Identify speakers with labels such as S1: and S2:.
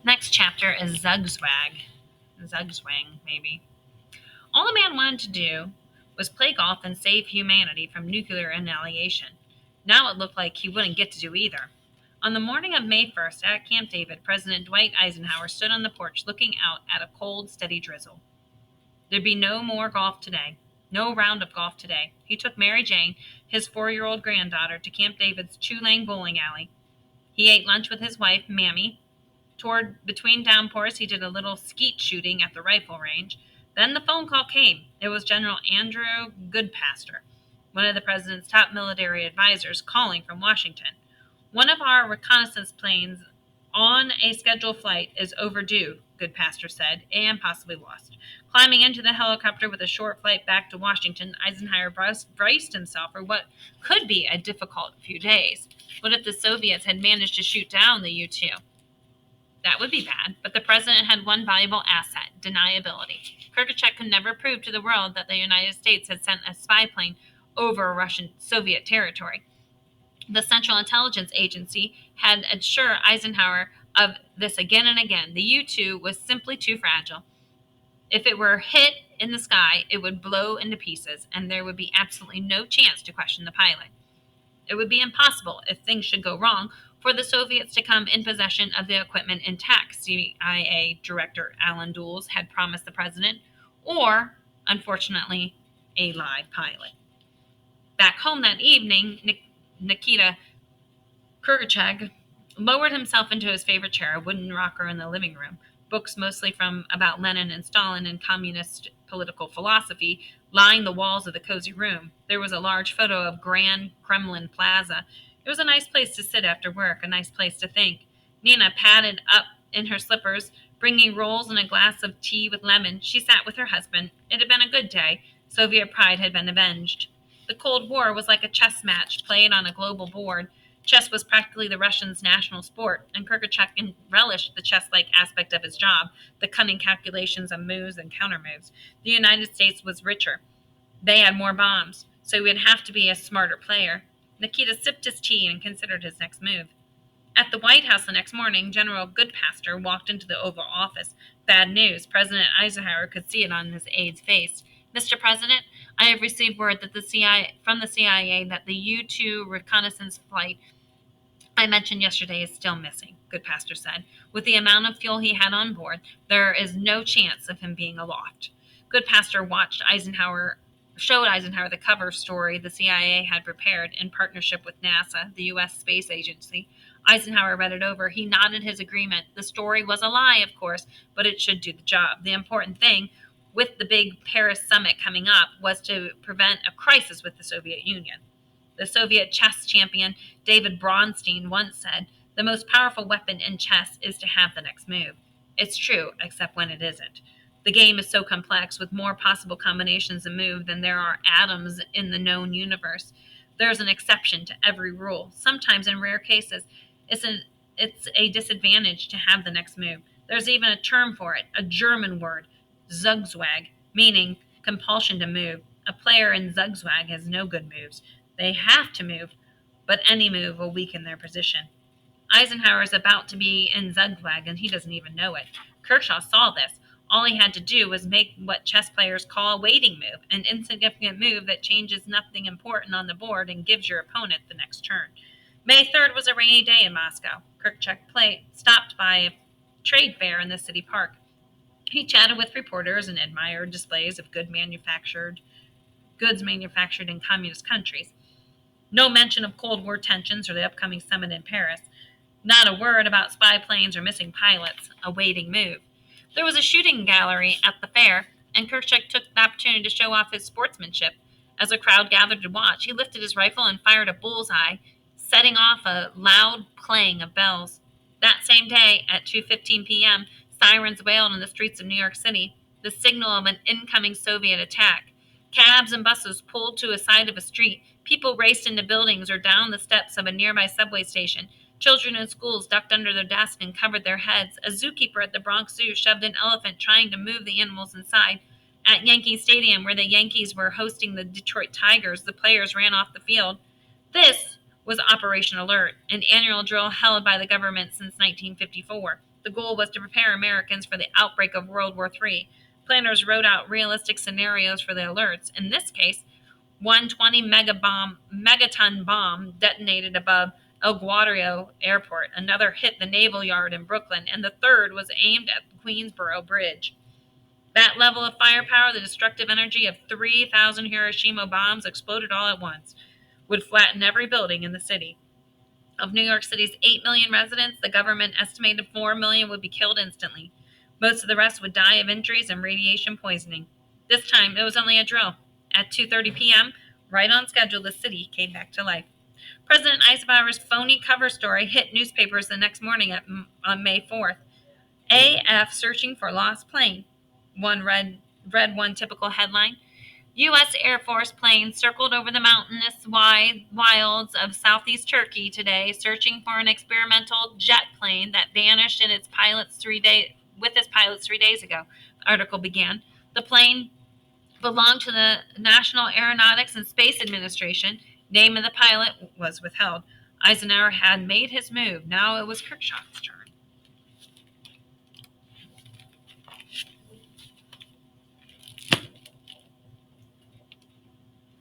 S1: Next chapter is Zugswang, maybe. All the man wanted to do was play golf and save humanity from nuclear annihilation. Now it looked like he wouldn't get to do either. On the morning of May 1st at Camp David, President Dwight Eisenhower stood on the porch looking out at a cold, steady drizzle. There'd be no more golf today. No round of golf today. He took Mary Jane, his 4-year-old granddaughter, to Camp David's two-lane bowling alley. He ate lunch with his wife, Mammy. Toward between downpours, he did a little skeet shooting at the rifle range. Then the phone call came. It was General Andrew Goodpaster, one of the president's top military advisors, calling from Washington. One of our reconnaissance planes on a scheduled flight is overdue, Goodpaster said, and possibly lost. Climbing into the helicopter with a short flight back to Washington, Eisenhower braced himself for what could be a difficult few days. What if the Soviets had managed to shoot down the U-2? That would be bad, but the president had one valuable asset: deniability. Kurgachev could never prove to the world that the United States had sent a spy plane over Russian Soviet territory. The Central Intelligence Agency had assured Eisenhower of this again and again. The U 2 was simply too fragile. If it were hit in the sky, it would blow into pieces, and there would be absolutely no chance to question the pilot. It would be impossible, if things should go wrong, for the Soviets to come in possession of the equipment intact, CIA Director Alan Dulles had promised the president, or, unfortunately, a live pilot. Back home that evening, Nikita Kurgachev lowered himself into his favorite chair, a wooden rocker in the living room. Books mostly from about Lenin and Stalin and communist political philosophy lined the walls of the cozy room. There was a large photo of Grand Kremlin Plaza. It was a nice place to sit after work, a nice place to think. Nina padded up in her slippers, bringing rolls and a glass of tea with lemon. She sat with her husband. It had been a good day. Soviet pride had been avenged. The Cold War was like a chess match played on a global board. Chess was practically the Russians' national sport, and Kurgachev relished the chess-like aspect of his job, the cunning calculations of moves and countermoves. The United States was richer. They had more bombs, so he would have to be a smarter player. Nikita sipped his tea and considered his next move. At the White House the next morning, General Goodpaster walked into the Oval Office. Bad news. President Eisenhower could see it on his aide's face. Mr. President, I have received word that from the CIA that the U-2 reconnaissance flight I mentioned yesterday is still missing, Goodpaster said. With the amount of fuel he had on board, there is no chance of him being aloft. Goodpaster showed Eisenhower the cover story the CIA had prepared in partnership with NASA, the U.S. Space Agency. Eisenhower read it over. He nodded his agreement. The story was a lie, of course, but it should do the job. The important thing, with the big Paris summit coming up, was to prevent a crisis with the Soviet Union. The Soviet chess champion David Bronstein once said, "The most powerful weapon in chess is to have the next move." It's true, except when it isn't. The game is so complex, with more possible combinations of move than there are atoms in the known universe. There's an exception to every rule. Sometimes, in rare cases, it's a disadvantage to have the next move. There's even a term for it, a German word, Zugswang, meaning compulsion to move. A player in Zugswang has no good moves. They have to move, but any move will weaken their position. Eisenhower is about to be in Zugzwang, and he doesn't even know it. Kershaw saw this. All he had to do was make what chess players call a waiting move, an insignificant move that changes nothing important on the board and gives your opponent the next turn. May 3rd was a rainy day in Moscow. Kirkchuk stopped by a trade fair in the city park. He chatted with reporters and admired displays of goods manufactured in communist countries. No mention of Cold War tensions or the upcoming summit in Paris. Not a word about spy planes or missing pilots, a waiting move. There was a shooting gallery at the fair, and Kerchak took the opportunity to show off his sportsmanship. As a crowd gathered to watch, he lifted his rifle and fired a bullseye, setting off a loud clang of bells. That same day, at 2:15 p.m., sirens wailed in the streets of New York City, the signal of an incoming Soviet attack. Cabs and buses pulled to a side of a street. People raced into buildings or down the steps of a nearby subway station. Children in schools ducked under their desks and covered their heads. A zookeeper at the Bronx Zoo shoved an elephant trying to move the animals inside. At Yankee Stadium, where the Yankees were hosting the Detroit Tigers, the players ran off the field. This was Operation Alert, an annual drill held by the government since 1954. The goal was to prepare Americans for the outbreak of World War III. Planners wrote out realistic scenarios for the alerts. In this case, one 20 megaton bomb detonated above El Guario Airport. Another hit the Naval Yard in Brooklyn, and the third was aimed at the Queensboro Bridge. That level of firepower, the destructive energy of 3,000 Hiroshima bombs exploded all at once, would flatten every building in the city. Of New York City's 8 million residents, the government estimated 4 million would be killed instantly. Most of the rest would die of injuries and radiation poisoning. This time, it was only a drill. At 2:30 p.m., right on schedule, the city came back to life. President Eisenhower's phony cover story hit newspapers the next morning on May 4th. AF searching for lost plane. One read one typical headline. U.S. Air Force plane circled over the mountainous wilds of southeast Turkey today, searching for an experimental jet plane that vanished with its pilots 3 days ago. The article began. The plane belonged to the National Aeronautics and Space Administration. Name of the pilot was withheld. Eisenhower had made his move. Now it was Kirkshaw's turn.